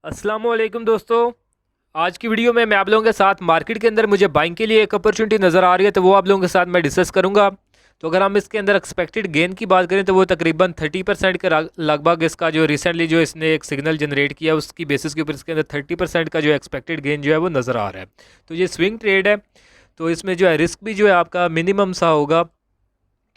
अस्सलाम वालेकुम दोस्तों। आज की वीडियो में मैं आप लोगों के साथ मार्केट के अंदर मुझे बाइंग के लिए एक अपॉर्चुनिटी नज़र आ रही है, तो वो आप लोगों के साथ मैं डिस्कस करूंगा। तो अगर हम इसके अंदर एक्सपेक्टेड गेन की बात करें तो वो तकरीबन 30% के लगभग इसका जो रिसेंटली जो इसने एक सिग्नल जनरेट किया उसकी बेसिस के ऊपर इसके अंदर 30% का जो एक्सपेक्टेड गेन जो है वो नज़र आ रहा है। तो ये स्विंग ट्रेड है, तो इसमें जो है रिस्क भी जो है आपका मिनिमम सा होगा।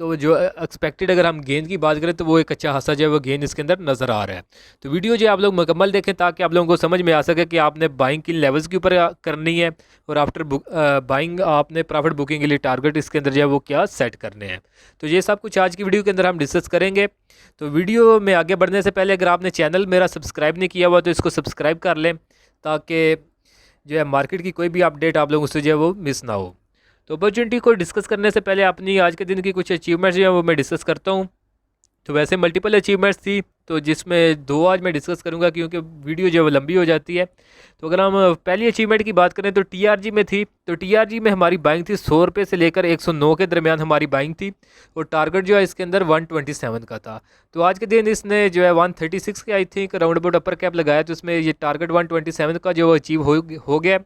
तो जो एक्सपेक्टेड अगर हम गेंद की बात करें तो वो एक अच्छा खासा जो है वो गेंद इसके अंदर नज़र आ रहा है। तो वीडियो जो आप लोग मुकम्मल देखें ताकि आप लोगों को समझ में आ सके कि आपने बाइंग किन लेवल्स के ऊपर करनी है और आफ्टर बाइंग आपने प्रॉफिट बुकिंग के लिए टारगेट इसके अंदर जो है वो क्या सेट करने हैं। तो ये सब कुछ आज की वीडियो के अंदर हम डिस्कस करेंगे। तो वीडियो में आगे बढ़ने से पहले अगर आपने चैनल मेरा सब्सक्राइब नहीं किया हुआ तो इसको सब्सक्राइब कर लें ताकि जो है मार्केट की कोई भी अपडेट आप लोगों से जो है वो मिस ना हो। तो अपॉर्चुनिटी को डिस्कस करने से पहले अपनी आज के दिन की कुछ अचीवमेंट्स जो हैं वो मैं डिस्कस करता हूँ। तो वैसे मल्टीपल अचीवमेंट्स थी, तो जिसमें दो आज मैं डिस्कस करूँगा क्योंकि वीडियो जो है वो लंबी हो जाती है। तो अगर हम पहली अचीवमेंट की बात करें तो टीआरजी में थी। तो टीआरजी में हमारी बाइंग थी 100 रुपये से लेकर 109 के दरमियान हमारी बाइंग थी और टारगेट जो है इसके अंदर 127 का था। तो आज के दिन इसने जो है 136 के I think round about upper cap लगाया, तो इसमें ये टारगेट 127 का जो अचीव हो गया।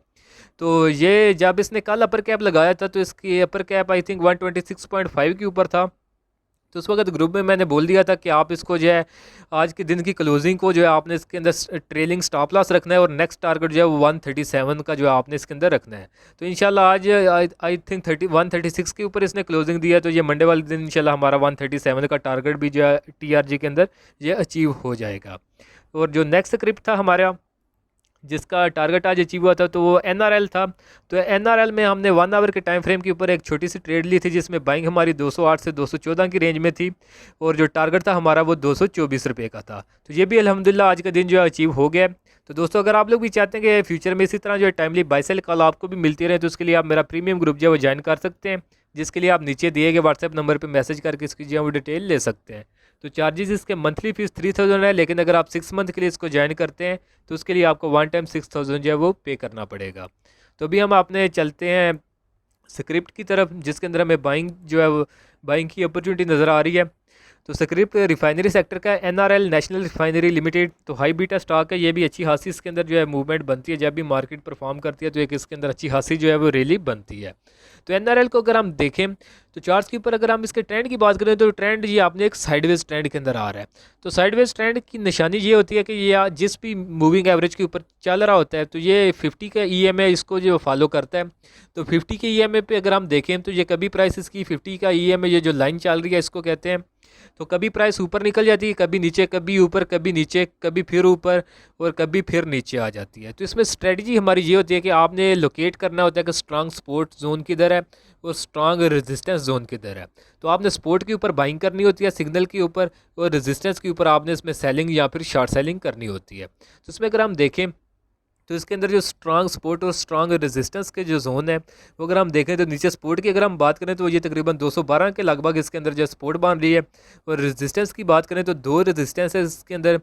तो ये जब इसने कल अपर कैप लगाया था तो इसकी अपर कैप आई थिंक 126.5 के ऊपर था। तो उस वक्त ग्रुप में मैंने बोल दिया था कि आप इसको जो है आज के दिन की क्लोजिंग को जो है आपने इसके अंदर ट्रेलिंग स्टॉप लॉस रखना है और नेक्स्ट टारगेट जो है वो 137 का जो है आपने इसके अंदर रखना है। तो इंशाल्लाह आज आई थिंक 136 के ऊपर इसने क्लोजिंग दिया, तो ये मंडे वाले दिन इंशाल्लाह हमारा 137 का टारगेट भी जो है टीआरजी के अंदर ये अचीव हो जाएगा। और जो नेक्स्ट स्क्रिप्ट था हमारा जिसका टारगेट आज अचीव हुआ था तो वो एनआरएल था। तो एनआरएल में हमने 1 आवर के टाइम फ्रेम के ऊपर एक छोटी सी ट्रेड ली थी जिसमें बाइंग हमारी 208 से 214 की रेंज में थी और जो टारगेट था हमारा वो 224 रुपये का था। तो ये भी अल्हम्दुलिल्लाह आज का दिन जो है अचीव हो गया। तो दोस्तों अगर आप लोग भी चाहते हैं कि फ्यूचर में इसी तरह जो है टाइमली बाय सेल कॉल आपको भी मिलती रहे तो उसके लिए आप मेरा प्रीमियम ग्रुप जो है वो ज्वाइन कर सकते हैं, जिसके लिए आप नीचे दिए गए व्हाट्सएप नंबर पर मैसेज करके इसकी जो है वो डिटेल ले सकते हैं। तो चार्जेस इसके मंथली फीस 3000 है, लेकिन अगर आप 6 मंथ के लिए इसको ज्वाइन करते हैं तो उसके लिए आपको वन टाइम 6000 जो है वो पे करना पड़ेगा। तो अभी हम अपने चलते हैं स्क्रिप्ट की तरफ जिसके अंदर हमें बाइंग जो है वो बाइंग की अपॉर्चुनिटी नज़र आ रही है। तो स्क्रिप्ट रिफाइनरी सेक्टर का एनआरएल नेशनल रिफाइनरी लिमिटेड, तो हाई बीटा स्टॉक है, ये भी अच्छी खासी इसके अंदर जो है मूवमेंट बनती है। जब भी मार्केट परफॉर्म करती है तो एक इसके अंदर अच्छी खासी जो है वो रैली बनती है। तो एनआरएल को अगर हम देखें तो चार्ट्स के ऊपर अगर हम इसके ट्रेंड की बात करें तो ट्रेंड ये आपने एक साइडवेज ट्रेंड के अंदर आ रहा है। तो साइडवेज ट्रेंड की निशानी ये होती है कि ये जिस भी मूविंग एवरेज के ऊपर चल रहा होता है तो ये 50 का ईएमए इसको जो फॉलो करता है। तो 50 के ईएमए पे अगर हम देखें तो ये कभी प्राइस इसकी 50 का ईएमए ये जो लाइन चल रही है इसको कहते हैं। तो कभी प्राइस ऊपर निकल जाती है, कभी नीचे, कभी ऊपर, कभी नीचे, कभी फिर ऊपर और कभी फिर नीचे आ जाती है। तो इसमें स्ट्रेटजी हमारी ये होती है कि आपने लोकेट करना होता है कि स्ट्रांग सपोर्ट जोन किधर है और स्ट्रांग रेजिस्टेंस जोन किधर है। तो आपने सपोर्ट के ऊपर बाइंग करनी होती है सिग्नल के ऊपर और रेजिस्टेंस के ऊपर आपने इसमें सेलिंग या फिर शॉर्ट सेलिंग करनी होती है। तो इसमें अगर हम देखें तो इसके अंदर जो स्ट्रांग सपोर्ट और स्ट्रांग रेजिस्टेंस के जो जोन है वो अगर हम देखें तो नीचे सपोर्ट की अगर हम बात करें तो ये तकरीबन 212 के लगभग इसके अंदर जो सपोर्ट बन रही है। और रेजिस्टेंस की बात करें तो दो रेजिस्टेंस है इसके अंदर।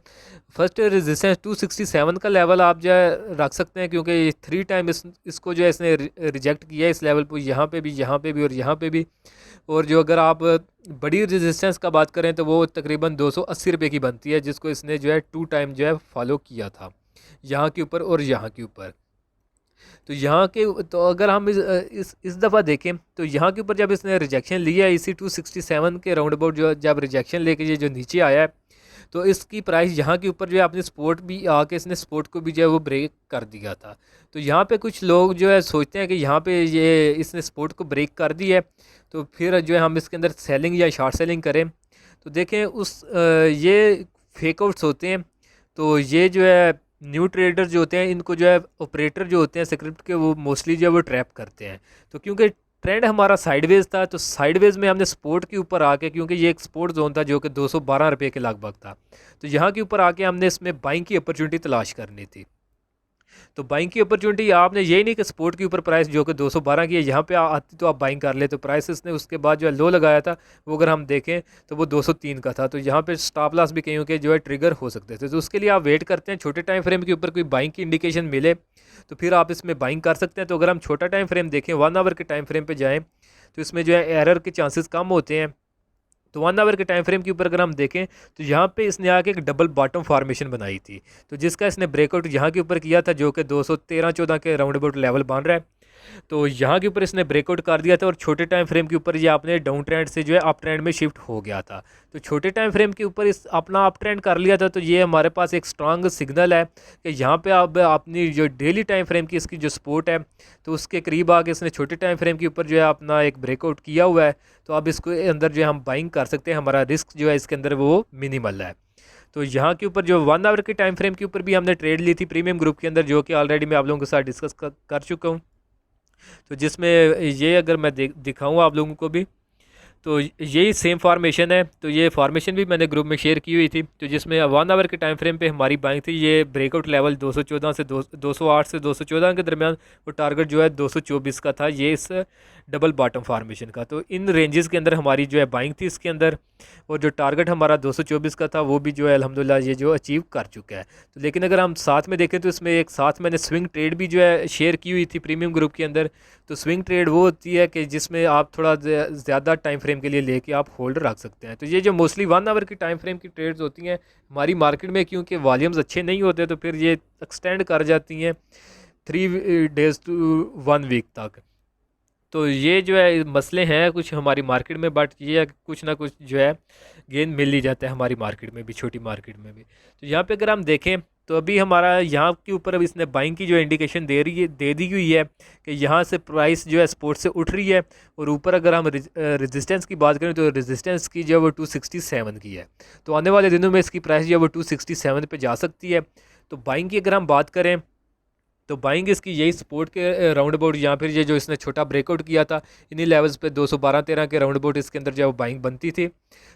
फर्स्ट रेजिस्टेंस 267 का लेवल आप जो है रख सकते हैं क्योंकि 3 टाइम इसको जो है इसने रिजेक्ट किया है इस लेवल पर, यहाँ पे भी, यहाँ पे भी और यहाँ पे भी। और जो अगर आप बड़ी रेजिस्टेंस का बात करें तो वो तकरीबन 280 रुपये की बनती है जिसको इसने जो है 2 टाइम जो है फॉलो किया था, यहाँ के ऊपर और यहाँ के ऊपर। तो यहाँ के तो अगर हम इस दफ़ा देखें तो यहाँ के ऊपर जब इसने रिजेक्शन लिया है इसी 267 के राउंड अबाउट जो जब रिजेक्शन लेके ये जो नीचे आया है तो इसकी प्राइस यहाँ के ऊपर जो है अपने सपोर्ट भी आके इसने सपोर्ट को भी जो है वो ब्रेक कर दिया था। तो यहाँ पे कुछ लोग जो है सोचते हैं कि यहाँ पे ये इसने सपोर्ट को ब्रेक कर दिया है तो फिर जो है हम इसके अंदर सेलिंग या शॉर्ट सेलिंग करें। तो देखें ये फेकआउट्स होते हैं। तो ये जो है न्यू ट्रेडर जो होते हैं इनको जो है ऑपरेटर जो होते हैं स्क्रिप्ट के वो मोस्टली जो है वो ट्रैप करते हैं। तो क्योंकि ट्रेंड हमारा साइडवेज था तो साइडवेज में हमने सपोर्ट के ऊपर आके, क्योंकि ये एक सपोर्ट जोन था जो कि 212 रुपये के लगभग था, तो यहाँ के ऊपर आके हमने इसमें बाइंग की अपॉर्चुनिटी तलाश करनी थी। तो बाइंग की अपॉर्चुनिटी आपने यही नहीं कि सपोर्ट के ऊपर प्राइस जो कि 212 की है यहाँ पे आती तो आप बाइंग कर ले। तो प्राइस इसने उसके बाद जो है लो लगाया था वो अगर हम देखें तो वो 203 का था। तो यहाँ पे स्टॉप लॉस भी कहीं के जो है ट्रिगर हो सकते थे। तो उसके लिए आप वेट करते हैं छोटे टाइम फ्रेम के ऊपर कोई बाइंग की इंडिकेशन मिले तो फिर आप इसमें बाइंग कर सकते हैं। तो अगर हम छोटा टाइम फ्रेम देखें 1 आवर के टाइम फ्रेम पर जाएँ तो इसमें जो है एरर के चांसेस कम होते हैं। तो 1 आवर के टाइम फ्रेम के ऊपर अगर हम देखें तो यहाँ पे इसने आके एक डबल बॉटम फॉर्मेशन बनाई थी, तो जिसका इसने ब्रेकआउट यहाँ के ऊपर किया था, जो कि 213-14 के राउंड अबाउट लेवल बन रहा है। तो यहाँ के ऊपर इसने ब्रेकआउट कर दिया था और छोटे टाइम फ्रेम के ऊपर ये आपने डाउन ट्रेंड से जो है अप ट्रेंड में शिफ्ट हो गया था। तो छोटे टाइम फ्रेम के ऊपर इस अपना अप ट्रेंड कर लिया था, तो ये हमारे पास एक स्ट्रांग सिग्नल है कि यहाँ पे आप अपनी जो डेली टाइम फ्रेम की इसकी जो सपोर्ट है, तो उसके करीब आके इसने छोटे टाइम फ्रेम के ऊपर जो है अपना एक ब्रेकआउट किया हुआ है। तो अब इसको अंदर जो है हम बाइंग कर सकते हैं, हमारा रिस्क जो है इसके अंदर वो मिनिमल है। तो यहाँ के ऊपर जो 1 आवर के टाइम फ्रेम के ऊपर भी हमने ट्रेड ली थी प्रीमियम ग्रुप के अंदर, जो कि ऑलरेडी मैं आप लोगों के साथ डिस्कस कर चुका हूँ। तो जिसमें ये अगर मैं दिखाऊँ आप लोगों को भी, तो यही सेम फार्मेशन है। तो ये फार्मेशन भी मैंने ग्रुप में शेयर की हुई थी, तो जिसमें 1 आवर के टाइम फ्रेम पे हमारी बाइंग थी। ये ब्रेकआउट लेवल 214 से 208 से 214 के दरमियान, वो टारगेट जो है 224 का था, ये इस डबल बॉटम फार्मेशन का। तो इन रेंजेस के अंदर हमारी जो है बाइंग थी इसके अंदर, और जो टारगेट हमारा 224 का था वो भी जो है अल्हम्दुलिल्लाह ये जो अचीव कर चुका है। तो लेकिन अगर हम साथ में देखें तो इसमें एक साथ मैंने स्विंग ट्रेड भी जो है शेयर की हुई थी प्रीमियम ग्रुप के अंदर। तो स्विंग ट्रेड वो होती है कि जिसमें आप थोड़ा ज़्यादा टाइम फ्रेम के लिए लेके आप होल्ड रख सकते हैं। तो ये जो मोस्टली 1 आवर की टाइम फ्रेम की ट्रेड्स होती हैं हमारी मार्केट में, क्योंकि वॉल्यूम्स अच्छे नहीं होते तो फिर ये एक्सटेंड कर जाती हैं 3 डेज़ टू 1 वीक तक। तो ये जो है मसले हैं कुछ हमारी मार्केट में, बट ये है कि कुछ ना कुछ जो है गेन मिल ही जाता है हमारी मार्केट में भी, छोटी मार्केट में भी। तो यहाँ पे अगर हम देखें तो अभी हमारा यहाँ के ऊपर अब इसने बाइंग की जो इंडिकेशन दे दी हुई है कि यहाँ से प्राइस जो है सपोर्ट से उठ रही है, और ऊपर अगर हम रेजिस्टेंस की बात करें तो रेजिस्टेंस की जो है वो 267 की है। तो आने वाले दिनों में इसकी प्राइस जो है वो 267 पे जा सकती है। तो बाइंग की अगर हम बात करें तो बाइंग इसकी यही सपोर्ट के राउंड अबाउट, यहाँ फिर ये जो इसने छोटा ब्रेकआउट किया था इन्हीं लेवल्स पे 212-13 के राउंड अबाउट इसके अंदर जो है वो बाइंग बनती थी।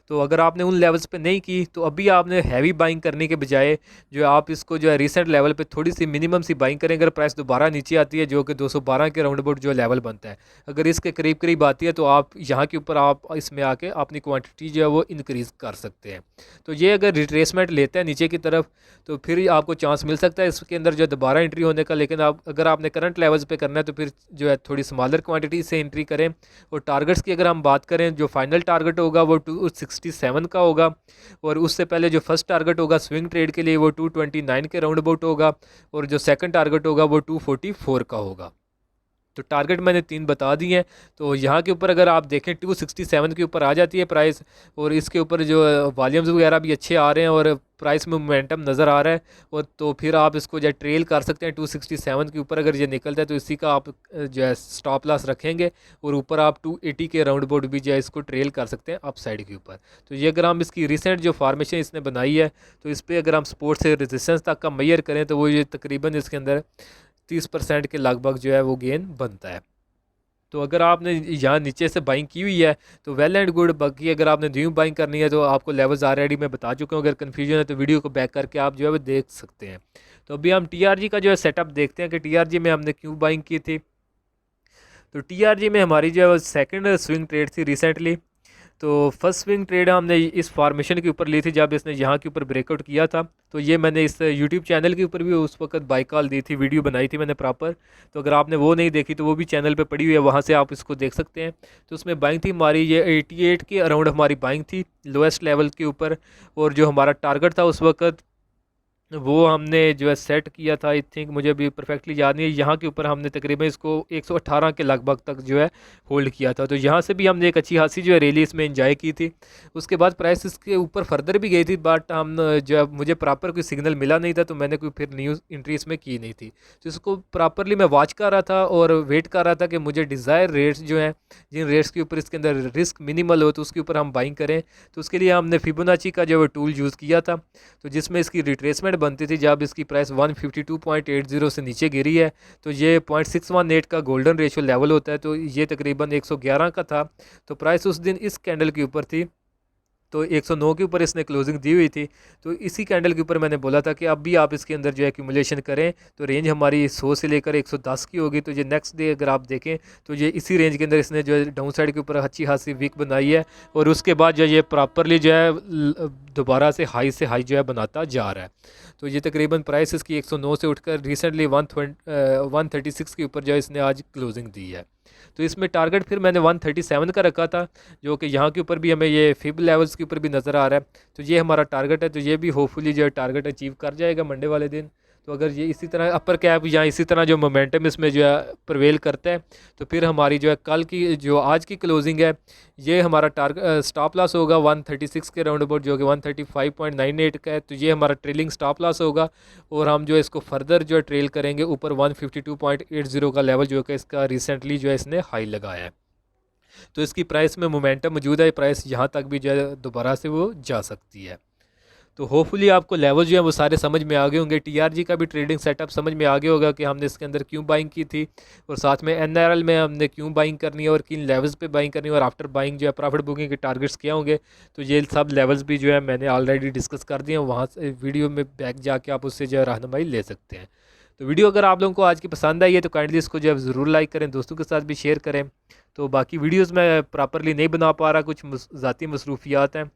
तो अगर आपने उन लेवल्स पे नहीं की तो अभी आपने हैवी बाइंग करने के बजाय जो है आप इसको जो है रिसेंट लेवल पे थोड़ी सी मिनिमम सी बाइंग करें। अगर प्राइस दोबारा नीचे आती है, जो कि 212 के राउंड अबाउट जो लेवल बनता है, अगर इसके करीब करीब आती है तो आप यहाँ के ऊपर आप इसमें आके अपनी क्वान्टिटी जो है वो इंक्रीज़ कर सकते हैं। तो ये अगर रिट्रेसमेंट लेते हैं नीचे की तरफ तो फिर आपको चांस मिल सकता है इसके अंदर जो दोबारा एंट्री होने का। लेकिन आप अगर आपने करंट लेवल्स पे करना है तो फिर जो है थोड़ी स्मॉलर क्वांटिटी से एंट्री करें। और टारगेट्स की अगर हम बात करें, जो फाइनल टारगेट होगा वो 267 का होगा, और उससे पहले जो फर्स्ट टारगेट होगा स्विंग ट्रेड के लिए वो 229 के राउंड अबाउट होगा, और जो सेकंड टारगेट होगा वो 244 का होगा। तो टारगेट मैंने 3 बता दिए हैं। तो यहाँ के ऊपर अगर आप देखें 267 के ऊपर आ जाती है प्राइस, और इसके ऊपर जो वॉल्यूम्स वगैरह भी अच्छे आ रहे हैं और प्राइस में मोमेंटम नज़र आ रहा है, और तो फिर आप इसको जो ट्रेल कर सकते हैं 267 के ऊपर। अगर ये निकलता है तो इसी का आप जो है स्टॉप लॉस रखेंगे, और ऊपर आप 280 के राउंड अबाउट भी जो है इसको ट्रेल कर सकते हैं अप साइड के ऊपर। तो ये अगर हम इसकी रिसेंट जो फार्मेशन इसने बनाई है तो इस पर अगर हम सपोर्ट से रेजिस्टेंस तक का मेजर करें तो वो ये तकरीबन इसके अंदर 30% के लगभग जो है वो गेन बनता है। तो अगर आपने यहाँ नीचे से बाइंग की हुई है तो वेल एंड गुड। बाकी अगर आपने न्यू बाइंग करनी है तो आपको लेवल्स ऑलरेडी मैं बता चुका हूँ। अगर कन्फ्यूजन है तो वीडियो को बैक करके आप जो है वो देख सकते हैं। तो अभी हम टीआरजी का जो है सेटअप देखते हैं कि टीआरजी में हमने क्यों बाइंग की थी। तो टीआरजी में हमारी जो है वो सेकेंड स्विंग ट्रेड थी रिसेंटली। तो फर्स्ट स्विंग ट्रेड हमने इस फार्मेशन के ऊपर ली थी जब इसने यहाँ के ऊपर ब्रेकआउट किया था। तो ये मैंने इस यूट्यूब चैनल के ऊपर भी उस वक्त बाई कॉल दी थी, वीडियो बनाई थी मैंने प्रॉपर। तो अगर आपने वो नहीं देखी तो वो भी चैनल पे पड़ी हुई है, वहाँ से आप इसको देख सकते हैं। तो उसमें बाइंग थी हमारी ये 88 के अराउंड हमारी बाइंग थी लोएस्ट लेवल के ऊपर, और जो हमारा टारगेट था उस वक्त वो हमने जो है सेट किया था। आई थिंक मुझे अभी परफेक्टली याद नहीं है। यहाँ के ऊपर हमने तकरीबन इसको 118 के लगभग तक जो है होल्ड किया था। तो यहाँ से भी हमने एक अच्छी खासी जो है रैली इसमें एंजॉय की थी। उसके बाद प्राइस इसके ऊपर फर्दर भी गई थी, बट हम जो है मुझे प्रॉपर कोई सिग्नल मिला नहीं था, तो मैंने कोई फिर न्यू एंट्री इसमें की नहीं थी। तो इसको प्रॉपरली मैं वॉच कर रहा था और वेट कर रहा था कि मुझे डिज़ायर रेट्स जो हैं, जिन रेट्स के ऊपर इसके अंदर रिस्क मिनिमल हो तो उसके ऊपर हम बाइंग करें। तो उसके लिए हमने फिबोनाची का जो है टूल यूज़ किया था। तो जिसमें इसकी रिट्रेसमेंट बनती थी जब इसकी प्राइस 152.80 से नीचे गिरी है। तो ये 0.618 का गोल्डन रेशियो लेवल होता है। तो ये तकरीबन 111 का था। तो प्राइस उस दिन इस कैंडल के ऊपर थी, तो 109 के ऊपर इसने क्लोजिंग दी हुई थी। तो इसी कैंडल के ऊपर मैंने बोला था कि अब भी आप इसके अंदर जो है एक्यूमुलेशन करें। तो रेंज हमारी 100 से लेकर 110 की होगी। तो ये नेक्स्ट डे अगर आप देखें तो ये इसी रेंज के अंदर इसने जो है डाउन साइड के ऊपर अच्छी खासी वीक बनाई है, और उसके बाद जो ये प्रॉपरली जो है दोबारा से हाई जो है बनाता जा रहा है। तो ये तकरीबन प्राइस इसकी 109 से उठकर रिसेंटली 136 के ऊपर जो है इसने आज क्लोजिंग दी है। तो इसमें टारगेट फिर मैंने 137 का रखा था, जो कि यहाँ के ऊपर भी हमें ये फिब लेवल्स के ऊपर भी नज़र आ रहा है। तो ये हमारा टारगेट है, तो ये भी होपफुली जो है टारगेट अचीव कर जाएगा मंडे वाले दिन। तो अगर ये इसी तरह अपर कैप या इसी तरह जो मोमेंटम इसमें जो है प्रवेल करता है, तो फिर हमारी जो है कल की जो आज की क्लोजिंग है, ये हमारा टारगेट स्टॉप लॉस होगा 136 के राउंड अबाउट, जो कि 135.98 का है। तो ये हमारा ट्रेलिंग स्टॉप लॉस होगा, और हम जो है इसको फर्दर जो है ट्रेल करेंगे ऊपर 152.80 का लेवल, जो कि इसका रिसेंटली जो है इसने हाई लगाया है। तो इसकी प्राइस में मोमेंटम मौजूद है, प्राइस यहाँ तक भी जो है दोबारा से वो जा सकती है। तो होपफुली आपको लेवल जो है वो सारे समझ में आ गए होंगे। टीआरजी का भी ट्रेडिंग सेटअप समझ में आ गया होगा कि हमने इसके अंदर क्यों बाइंग की थी, और साथ में एनआरएल में हमने क्यों बाइंग करनी है और किन लेवल्स पे बाइंग करनी है, और आफ्टर बाइंग जो है प्रॉफिट बुकिंग के टारगेट्स क्या होंगे। तो ये सब लेवल्स भी जो है मैंने ऑलरेडी डिस्कस कर दिए हैं, वहाँ से वीडियो में बैक जाके आप उससे जो है रहनुमाई ले सकते हैं। तो वीडियो अगर आप लोगों को आज की पसंद आई है तो काइंडली इसको जो है ज़रूर लाइक करें, दोस्तों के साथ भी शेयर करें। तो बाकी वीडियोज़ मैं प्रॉपरली नहीं बना पा रहा, कुछ ज़ाती मसरूफियात हैं।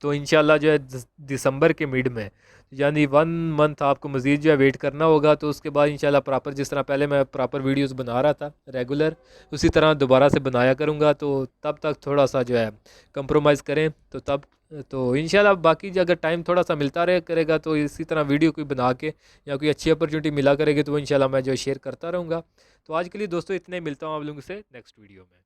तो इंशाल्लाह जो है दिसंबर के मिड में, यानी 1 मंथ आपको मज़ीद जो है वेट करना होगा। तो उसके बाद इंशाल्लाह प्रॉपर, जिस तरह पहले मैं प्रॉपर वीडियोस बना रहा था रेगुलर, उसी तरह दोबारा से बनाया करूँगा। तो तब तक थोड़ा सा जो है कंप्रोमाइज़ करें, तो तब तो इंशाल्लाह बाकी जो अगर टाइम थोड़ा सा मिलता रहे करेगा, तो इसी तरह वीडियो कोई बना के या कोई अच्छी अपॉर्चुनिटी मिला करेगी, तो इंशाल्लाह मैं जो शेयर करता रहूँगा। तो आज के लिए दोस्तों इतने, मिलता हूँ आप लोगों से नेक्स्ट वीडियो में।